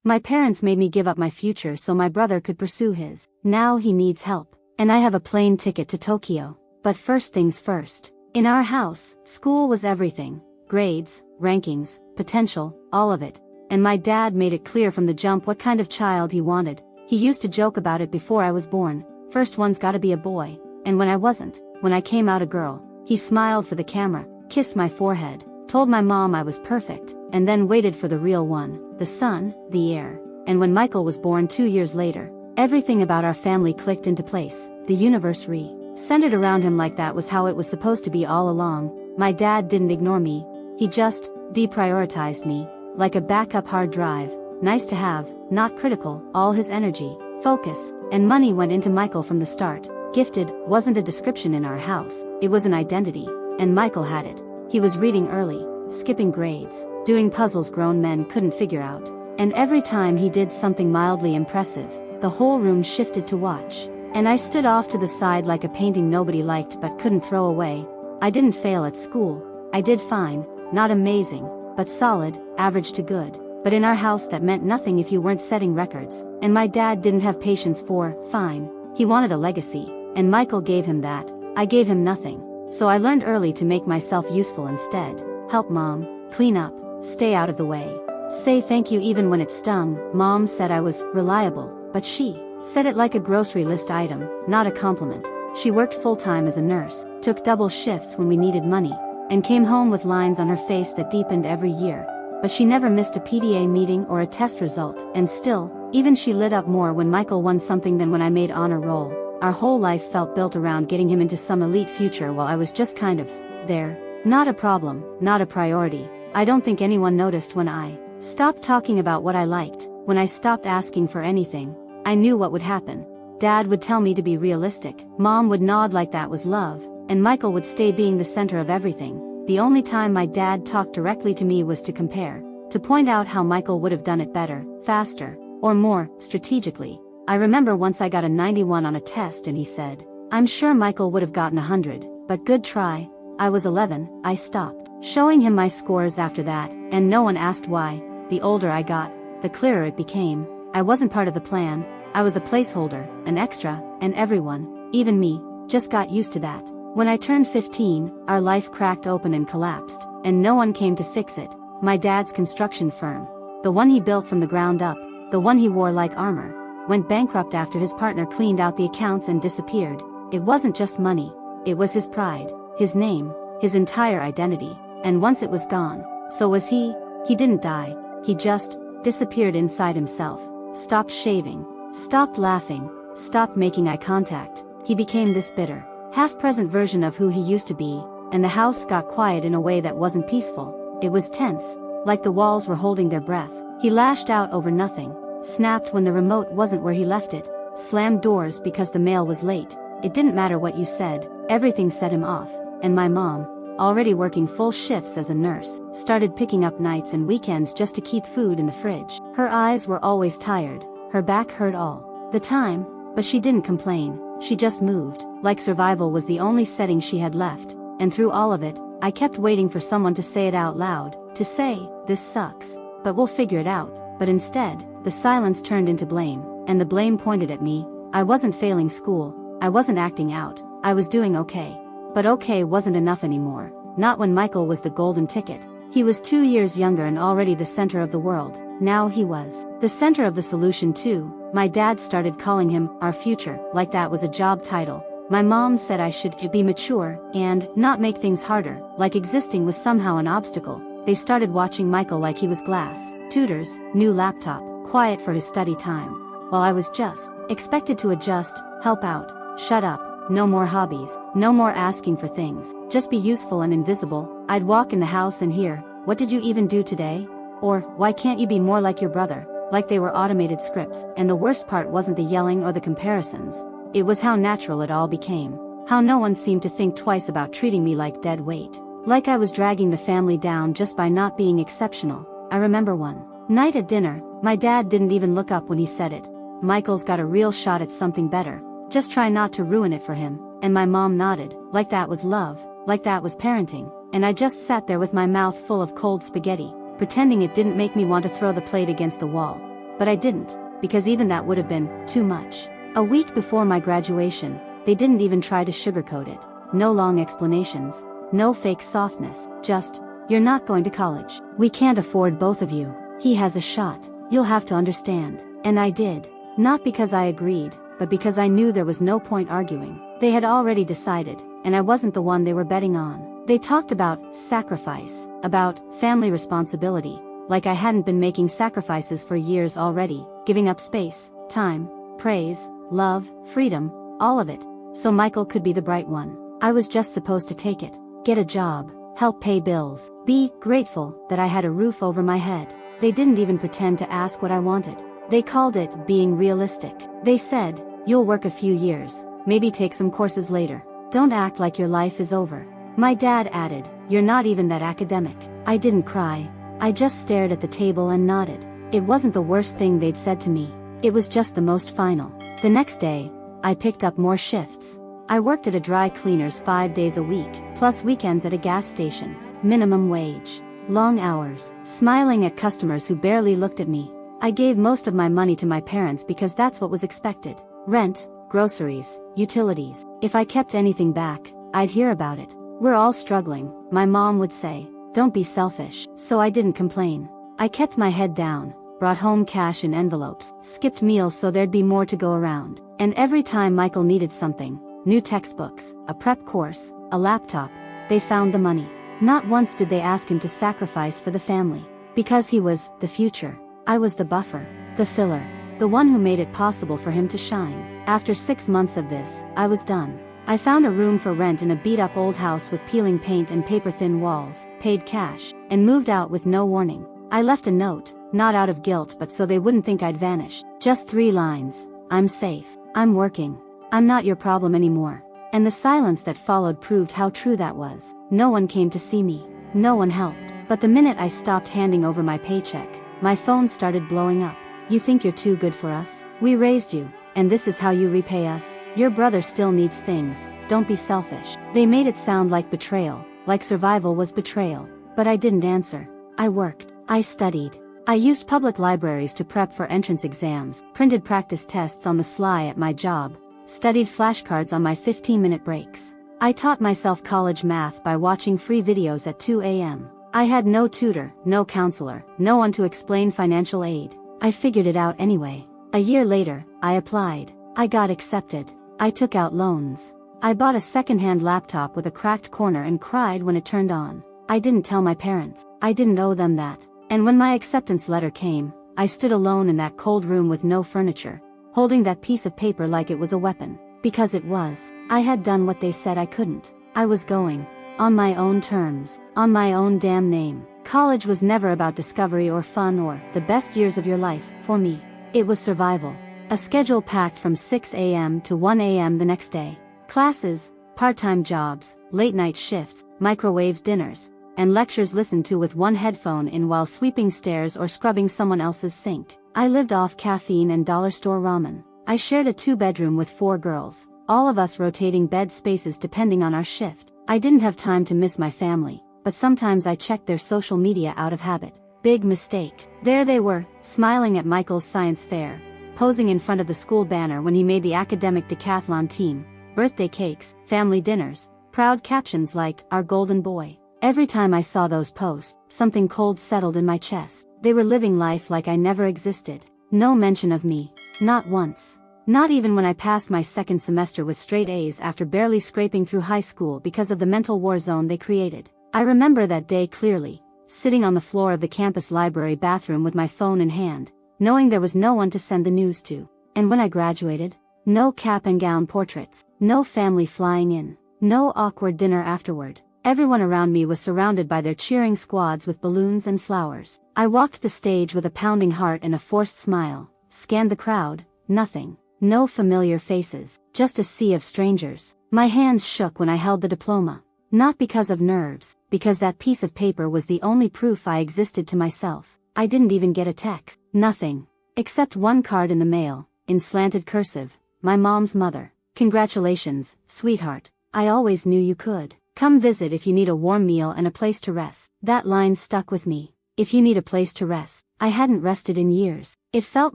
My parents made me give up my future so my brother could pursue his. Now he needs help, and I have a plane ticket to Tokyo. But first things first. In our house, school was everything. Grades, rankings, potential, all of it. And my dad made it clear from the jump what kind of child he wanted. He used to joke about it before I was born. First one's gotta be a boy. And when I wasn't, when I came out a girl, he smiled for the camera, kissed my forehead, told my mom I was perfect, and then waited for the real one, the son, the heir. And when Michael was born 2 years later, everything about our family clicked into place. The universe centered around him like that was how it was supposed to be all along. My dad didn't ignore me. He just deprioritized me, like a backup hard drive. Nice to have, not critical. All his energy, focus, and money went into Michael from the start. Gifted wasn't a description in our house, it was an identity, and Michael had it. He was reading early, skipping grades, doing puzzles grown men couldn't figure out. And every time he did something mildly impressive, the whole room shifted to watch. And I stood off to the side like a painting nobody liked but couldn't throw away. I didn't fail at school. I did fine, not amazing, but solid, average to good. But in our house that meant nothing if you weren't setting records. And my dad didn't have patience for fine. He wanted a legacy, and Michael gave him that. I gave him nothing. So I learned early to make myself useful instead. Help mom, clean up, stay out of the way. Say thank you even when it stung. Mom said I was reliable, but she said it like a grocery list item, not a compliment. She worked full-time as a nurse, took double shifts when we needed money, and came home with lines on her face that deepened every year. But she never missed a PDA meeting or a test result, and still, even she lit up more when Michael won something than when I made honor roll. Our whole life felt built around getting him into some elite future while I was just kind of there. Not a problem, not a priority. I don't think anyone noticed when I stopped talking about what I liked, when I stopped asking for anything. I knew what would happen. Dad would tell me to be realistic, Mom would nod like that was love, and Michael would stay being the center of everything. The only time my dad talked directly to me was to compare, to point out how Michael would have done it better, faster, or more strategically. I remember once I got a 91 on a test and he said, "I'm sure Michael would have gotten 100, but good try." I was 11, I stopped showing him my scores after that, and no one asked why. The older I got, the clearer it became. I wasn't part of the plan, I was a placeholder, an extra, and everyone, even me, just got used to that. When I turned 15, our life cracked open and collapsed, and no one came to fix it. My dad's construction firm, the one he built from the ground up, the one he wore like armor, went bankrupt after his partner cleaned out the accounts and disappeared. It wasn't just money, it was his pride, his name, his entire identity, and once it was gone, so was he. He didn't die, he just disappeared inside himself, stopped shaving, stopped laughing, stopped making eye contact. He became this bitter, half-present version of who he used to be, and the house got quiet in a way that wasn't peaceful. It was tense, like the walls were holding their breath. He lashed out over nothing, snapped when the remote wasn't where he left it, slammed doors because the mail was late. It didn't matter what you said, everything set him off. And my mom, already working full shifts as a nurse, started picking up nights and weekends just to keep food in the fridge. Her eyes were always tired, her back hurt all the time, but she didn't complain, she just moved, like survival was the only setting she had left. And through all of it, I kept waiting for someone to say it out loud, to say, "This sucks, but we'll figure it out." But instead, the silence turned into blame, and the blame pointed at me. I wasn't failing school, I wasn't acting out, I was doing okay. But okay wasn't enough anymore, not when Michael was the golden ticket. He was 2 years younger and already the center of the world. Now he was the center of the solution too. My dad started calling him our future, like that was a job title. My mom said I should be mature and not make things harder, like existing was somehow an obstacle. They started watching Michael like he was glass. Tutors, new laptop, quiet for his study time. While I was just expected to adjust, help out, shut up. No more hobbies, no more asking for things, just be useful and invisible. I'd walk in the house and hear, "What did you even do today?" Or, "Why can't you be more like your brother?" Like they were automated scripts. And the worst part wasn't the yelling or the comparisons. It was how natural it all became. How no one seemed to think twice about treating me like dead weight. Like I was dragging the family down just by not being exceptional. I remember one night at dinner, my dad didn't even look up when he said it. "Michael's got a real shot at something better. Just try not to ruin it for him." And my mom nodded, like that was love, like that was parenting. And I just sat there with my mouth full of cold spaghetti, pretending it didn't make me want to throw the plate against the wall. but I didn't, because even that would have been too much. A week before my graduation, they didn't even try to sugarcoat it. No long explanations, no fake softness, just, "You're not going to college. We can't afford both of you. He has a shot. You'll have to understand." And I did. Not because I agreed, but because I knew there was no point arguing. They had already decided, and I wasn't the one they were betting on. They talked about sacrifice, about family responsibility, like I hadn't been making sacrifices for years already, giving up space, time, praise, love, freedom, all of it, so Michael could be the bright one. I was just supposed to take it, get a job, help pay bills, be grateful that I had a roof over my head. They didn't even pretend to ask what I wanted. They called it being realistic. They said, "You'll work a few years, maybe take some courses later. Don't act like your life is over." My dad added, "You're not even that academic." I didn't cry. I just stared at the table and nodded. It wasn't the worst thing they'd said to me. It was just the most final. The next day, I picked up more shifts. I worked at a dry cleaner's 5 days a week, plus weekends at a gas station. Minimum wage. Long hours. Smiling at customers who barely looked at me. I gave most of my money to my parents because that's what was expected. Rent, groceries, utilities. If I kept anything back, I'd hear about it. "We're all struggling," my mom would say. "Don't be selfish." So I didn't complain. I kept my head down, brought home cash in envelopes, skipped meals so there'd be more to go around. And every time Michael needed something, new textbooks, a prep course, a laptop, they found the money. Not once did they ask him to sacrifice for the family. Because he was the future. I was the buffer, the filler, the one who made it possible for him to shine. After 6 months of this, I was done. I found a room for rent in a beat-up old house with peeling paint and paper-thin walls, paid cash, and moved out with no warning. I left a note, not out of guilt but so they wouldn't think I'd vanished. Just 3 lines. "I'm safe. I'm working. I'm not your problem anymore." And the silence that followed proved how true that was. No one came to see me. No one helped. But the minute I stopped handing over my paycheck, my phone started blowing up. "You think you're too good for us? We raised you, and this is how you repay us? Your brother still needs things. Don't be selfish." They made it sound like betrayal, like survival was betrayal. But I didn't answer. I worked. I studied. I used public libraries to prep for entrance exams, printed practice tests on the sly at my job, studied flashcards on my 15-minute breaks. I taught myself college math by watching free videos at 2 a.m. I had no tutor, no counselor, no one to explain financial aid. I figured it out anyway. A year later, I applied. I got accepted. I took out loans. I bought a second-hand laptop with a cracked corner and cried when it turned on. I didn't tell my parents. I didn't owe them that. And when my acceptance letter came, I stood alone in that cold room with no furniture, holding that piece of paper like it was a weapon. Because it was. I had done what they said I couldn't. I was going. On my own terms. On my own damn name. College was never about discovery or fun or the best years of your life, for me. It was survival. A schedule packed from 6 a.m. to 1 a.m. the next day. Classes, part-time jobs, late-night shifts, microwave dinners, and lectures listened to with one headphone in while sweeping stairs or scrubbing someone else's sink. I lived off caffeine and dollar store ramen. I shared a 2-bedroom with 4 girls, all of us rotating bed spaces depending on our shift. I didn't have time to miss my family, but sometimes I checked their social media out of habit. Big mistake. There they were, smiling at Michael's science fair, posing in front of the school banner when he made the academic decathlon team, birthday cakes, family dinners, proud captions like, "Our golden boy." Every time I saw those posts, something cold settled in my chest. They were living life like I never existed. No mention of me. Not once. Not even when I passed my second semester with straight A's after barely scraping through high school because of the mental war zone they created. I remember that day clearly, sitting on the floor of the campus library bathroom with my phone in hand, knowing there was no one to send the news to. And when I graduated, no cap and gown portraits, no family flying in, no awkward dinner afterward. Everyone around me was surrounded by their cheering squads with balloons and flowers. I walked the stage with a pounding heart and a forced smile, scanned the crowd, nothing. No familiar faces, just a sea of strangers. My hands shook when I held the diploma. Not because of nerves, because that piece of paper was the only proof I existed to myself. I didn't even get a text. Nothing. Except one card in the mail, in slanted cursive, my mom's mother. "Congratulations, sweetheart. I always knew you could. Come visit if you need a warm meal and a place to rest." That line stuck with me. if you need a place to rest. I hadn't rested in years. It felt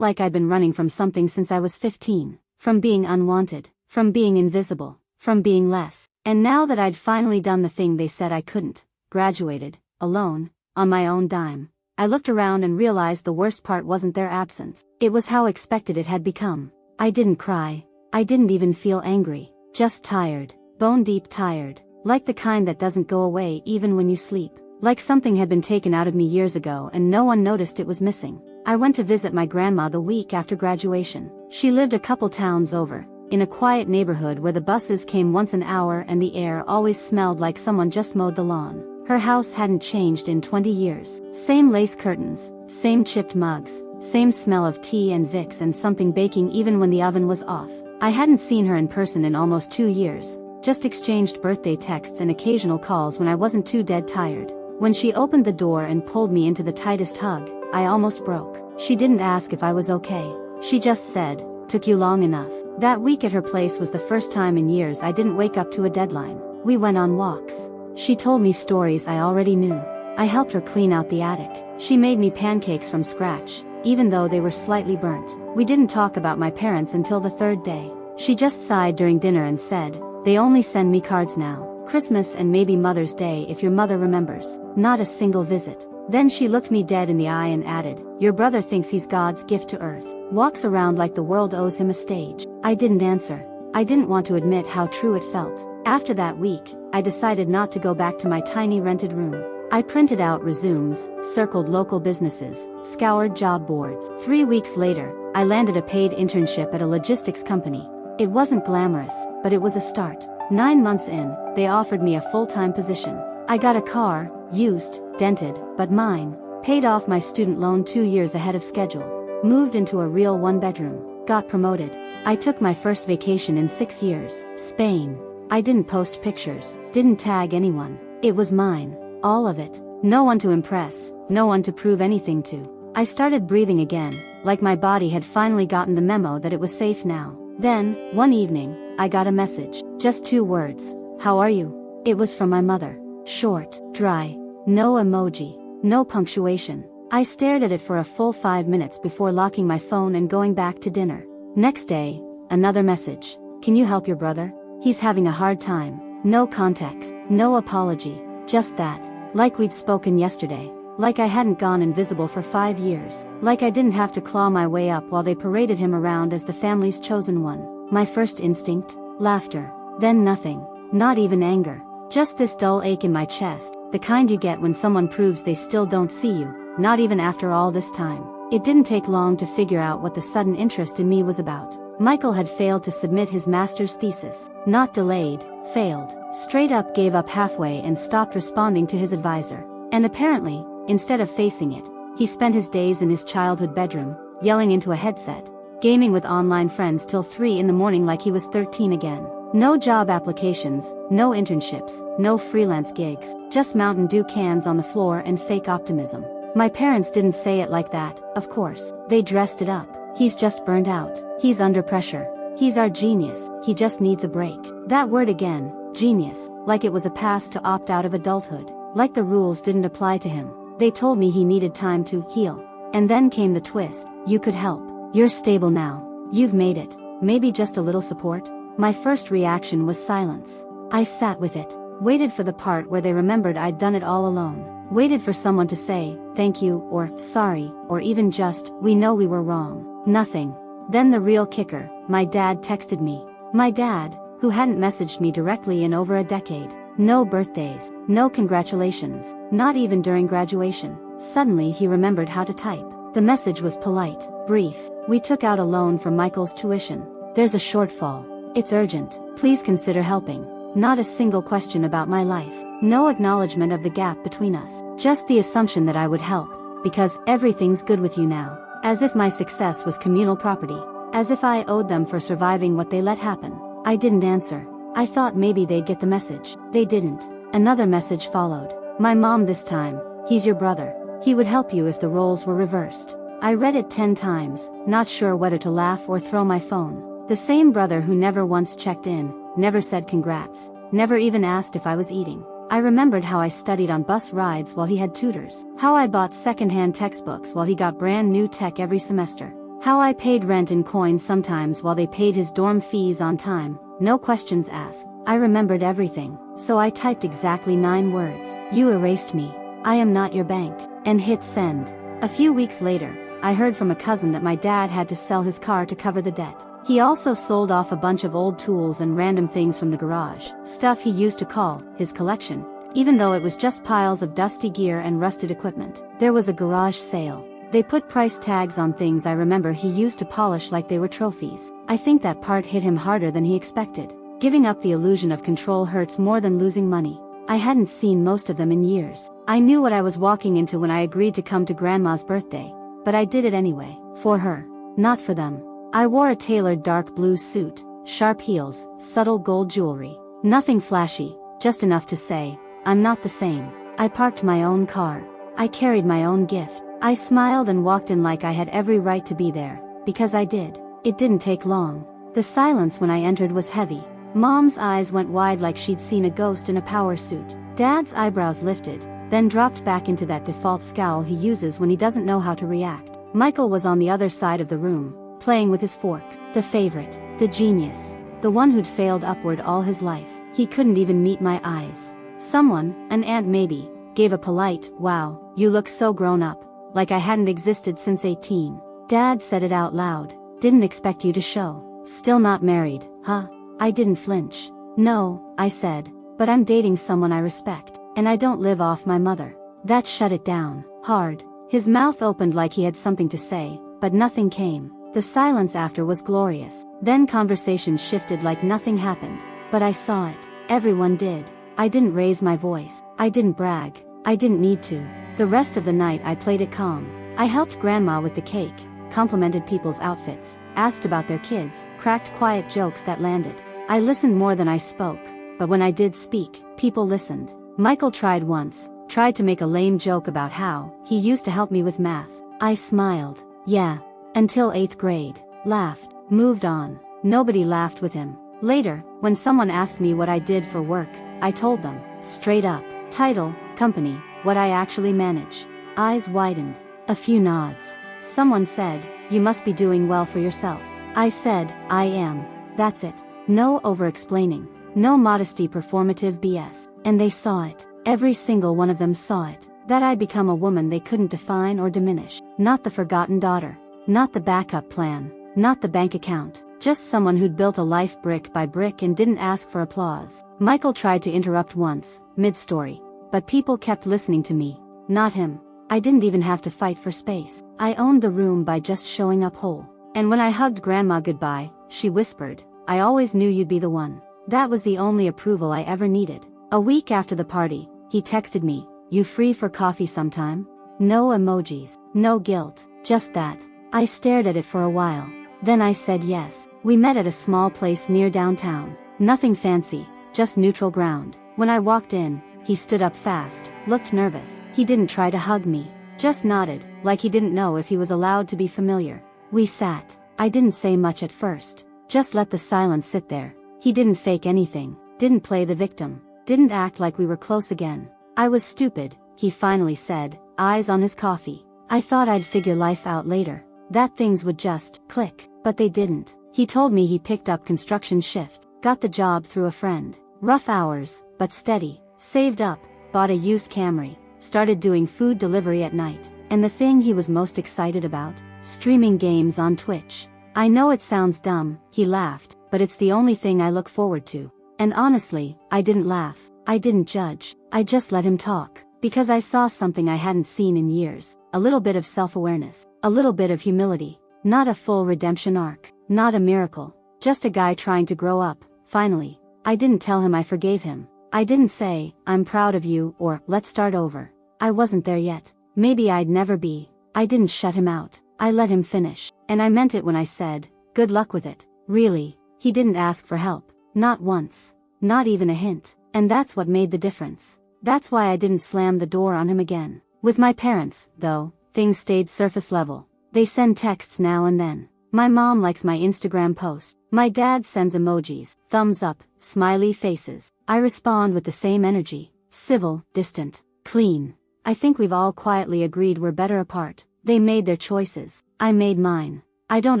like I'd been running from something since I was 15. From being unwanted, from being invisible, from being less. And now that I'd finally done the thing they said I couldn't, graduated, alone, on my own dime, I looked around and realized the worst part wasn't their absence. It was how expected it had become. I didn't cry. I didn't even feel angry. Just tired. Bone deep tired. Like the kind that doesn't go away even when you sleep. Like something had been taken out of me years ago and no one noticed it was missing. I went to visit my grandma the week after graduation. She lived a couple towns over, in a quiet neighborhood where the buses came once an hour and the air always smelled like someone just mowed the lawn. Her house hadn't changed in 20 years. Same lace curtains, same chipped mugs, same smell of tea and Vicks and something baking even when the oven was off. I hadn't seen her in person in almost 2 years, just exchanged birthday texts and occasional calls when I wasn't too dead tired. When she opened the door and pulled me into the tightest hug, I almost broke. She didn't ask if I was okay. She just said, "Took you long enough." That week at her place was the first time in years I didn't wake up to a deadline. We went on walks. She told me stories I already knew. I helped her clean out the attic. She made me pancakes from scratch, even though they were slightly burnt. We didn't talk about my parents until the third day. She just sighed during dinner and said, "They only send me cards now. Christmas and maybe Mother's Day if your mother remembers. Not a single visit." Then she looked me dead in the eye and added, "Your brother thinks he's God's gift to earth. Walks around like the world owes him a stage." I didn't answer. I didn't want to admit how true it felt. After that week, I decided not to go back to my tiny rented room. I printed out resumes, circled local businesses, scoured job boards. 3 weeks later, I landed a paid internship at a logistics company. It wasn't glamorous, but it was a start. 9 months in, they offered me a full-time position. I got a car, used, dented, but mine. Paid off my student loan 2 years ahead of schedule. Moved into a real one-bedroom. Got promoted. I took my first vacation in 6 years. Spain. I didn't post pictures. Didn't tag anyone. It was mine. All of it. No one to impress. No one to prove anything to. I started breathing again, like my body had finally gotten the memo that it was safe now. Then, one evening, I got a message. Just 2 words. "How are you?" It was from my mother. Short, dry. No emoji. No punctuation. I stared at it for a full 5 minutes before locking my phone and going back to dinner. Next day, another message. "Can you help your brother? He's having a hard time." No context. No apology. Just that. Like we'd spoken yesterday. Like I hadn't gone invisible for 5 years. Like I didn't have to claw my way up while they paraded him around as the family's chosen one. My first instinct? Laughter. Then nothing. Not even anger. Just this dull ache in my chest, the kind you get when someone proves they still don't see you, not even after all this time. It didn't take long to figure out what the sudden interest in me was about. Michael had failed to submit his master's thesis. Not delayed, failed. Straight up gave up halfway and stopped responding to his advisor. And apparently, instead of facing it, he spent his days in his childhood bedroom, yelling into a headset, gaming with online friends till 3 in the morning like he was 13 again. No job applications, no internships, no freelance gigs, just Mountain Dew cans on the floor and fake optimism. My parents didn't say it like that, of course. They dressed it up. "He's just burned out. He's under pressure. He's our genius. He just needs a break." That word again, genius, like it was a pass to opt out of adulthood. Like the rules didn't apply to him. They told me he needed time to heal. And then came the twist. "You could help. You're stable now. You've made it. Maybe just a little support?" My first reaction was silence. I sat with it. Waited for the part where they remembered I'd done it all alone. Waited for someone to say, "Thank you," or "Sorry," or even just, "We know we were wrong." Nothing. Then the real kicker, my dad texted me. My dad, who hadn't messaged me directly in over a decade. No birthdays, no congratulations, not even during graduation. Suddenly he remembered how to type. The message was polite, brief. "We took out a loan for Michael's tuition. There's a shortfall. It's urgent. Please consider helping." Not a single question about my life. No acknowledgement of the gap between us. Just the assumption that I would help, because everything's good with you now. As if my success was communal property. As if I owed them for surviving what they let happen. I didn't answer. I thought maybe they'd get the message. They didn't. Another message followed. My mom this time. "He's your brother. He would help you if the roles were reversed." I read it 10 times, not sure whether to laugh or throw my phone. The same brother who never once checked in, never said congrats, never even asked if I was eating. I remembered how I studied on bus rides while he had tutors. How I bought secondhand textbooks while he got brand new tech every semester. How I paid rent in coins sometimes while they paid his dorm fees on time, no questions asked. I remembered everything, so I typed exactly 9 words. You erased me. I am not your bank. And hit send. A few weeks later, I heard from a cousin that my dad had to sell his car to cover the debt. He also sold off a bunch of old tools and random things from the garage, stuff he used to call his collection, even though it was just piles of dusty gear and rusted equipment. There was a garage sale. They put price tags on things I remember he used to polish like they were trophies. I think that part hit him harder than he expected. Giving up the illusion of control hurts more than losing money. I hadn't seen most of them in years. I knew what I was walking into when I agreed to come to Grandma's birthday, but I did it anyway. For her, not for them. I wore a tailored dark blue suit, sharp heels, subtle gold jewelry. Nothing flashy, just enough to say, I'm not the same. I parked my own car. I carried my own gift. I smiled and walked in like I had every right to be there, because I did. It didn't take long. The silence when I entered was heavy. Mom's eyes went wide like she'd seen a ghost in a power suit. Dad's eyebrows lifted, then dropped back into that default scowl he uses when he doesn't know how to react. Michael was on the other side of the room, playing with his fork. The favorite, the genius, the one who'd failed upward all his life. He couldn't even meet my eyes. Someone, an aunt maybe, gave a polite, "Wow, you look so grown up," like I hadn't existed since 18. Dad said it out loud. "Didn't expect you to show. Still not married, huh?" I didn't flinch. "No," I said, "but I'm dating someone I respect, and I don't live off my mother." That shut it down, hard. His mouth opened like he had something to say, but nothing came. The silence after was glorious. Then conversation shifted like nothing happened. But I saw it. Everyone did. I didn't raise my voice. I didn't brag. I didn't need to. The rest of the night I played it calm. I helped Grandma with the cake, complimented people's outfits, asked about their kids, cracked quiet jokes that landed. I listened more than I spoke, but when I did speak, people listened. Michael tried once, tried to make a lame joke about how he used to help me with math. I smiled. Yeah. Until 8th grade. Laughed. Moved on. Nobody laughed with him. Later, when someone asked me what I did for work, I told them, straight up. Title, company, what I actually manage. Eyes widened. A few nods. Someone said, "You must be doing well for yourself." I said, "I am." That's it. No over-explaining. No modesty performative BS. And they saw it. Every single one of them saw it. That I'd become a woman they couldn't define or diminish. Not the forgotten daughter. Not the backup plan. Not the bank account. Just someone who'd built a life brick by brick and didn't ask for applause. Michael tried to interrupt once, mid-story. But people kept listening to me. Not him. I didn't even have to fight for space. I owned the room by just showing up whole. And when I hugged Grandma goodbye, she whispered, "I always knew you'd be the one." That was the only approval I ever needed. A week after the party, he texted me, "You free for coffee sometime?" No emojis. No guilt. Just that. I stared at it for a while. Then I said yes. We met at a small place near downtown. Nothing fancy, just neutral ground. When I walked in, he stood up fast, looked nervous. He didn't try to hug me. Just nodded, like he didn't know if he was allowed to be familiar. We sat. I didn't say much at first. Just let the silence sit there. He didn't fake anything. Didn't play the victim. Didn't act like we were close again. I was stupid, he finally said, eyes on his coffee. I thought I'd figure life out later. That things would just click, but they didn't. He told me he picked up construction shift, got the job through a friend. Rough hours, but steady. Saved up, bought a used Camry, started doing food delivery at night. And the thing he was most excited about? Streaming games on Twitch. I know it sounds dumb, he laughed, but it's the only thing I look forward to. And honestly, I didn't laugh. I didn't judge. I just let him talk. Because I saw something I hadn't seen in years. A little bit of self-awareness. A little bit of humility. Not a full redemption arc. Not a miracle. Just a guy trying to grow up, finally. I didn't tell him I forgave him. I didn't say, "I'm proud of you," or "let's start over." I wasn't there yet. Maybe I'd never be. I didn't shut him out. I let him finish. And I meant it when I said, "Good luck with it." Really. He didn't ask for help. Not once. Not even a hint. And that's what made the difference. That's why I didn't slam the door on him again. With my parents, though, things stayed surface level. They send texts now and then. My mom likes my Instagram post. My dad sends emojis, thumbs up, smiley faces. I respond with the same energy. Civil, distant, clean. I think we've all quietly agreed we're better apart. They made their choices. I made mine. I don't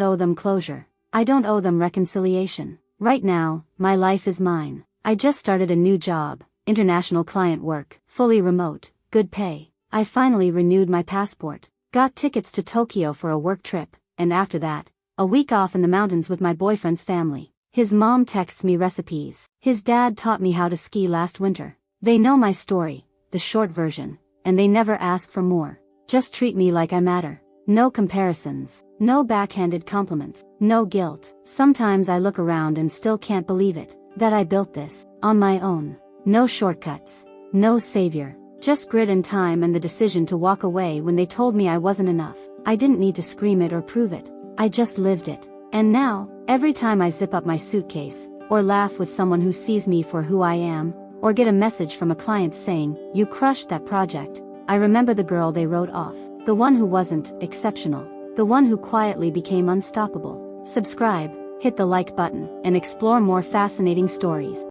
owe them closure. I don't owe them reconciliation. Right now, my life is mine. I just started a new job, international client work, fully remote, good pay. I finally renewed my passport, got tickets to Tokyo for a work trip, and after that, a week off in the mountains with my boyfriend's family. His mom texts me recipes. His dad taught me how to ski last winter. They know my story, the short version, and they never ask for more. Just treat me like I matter. No comparisons, no backhanded compliments, no guilt. Sometimes I look around and still can't believe it, that I built this, on my own. No shortcuts, no savior, just grit and time and the decision to walk away when they told me I wasn't enough. I didn't need to scream it or prove it. I just lived it. And now, every time I zip up my suitcase, or laugh with someone who sees me for who I am, or get a message from a client saying, "You crushed that project," I remember the girl they wrote off. The one who wasn't exceptional. The one who quietly became unstoppable. Subscribe, hit the like button, and explore more fascinating stories.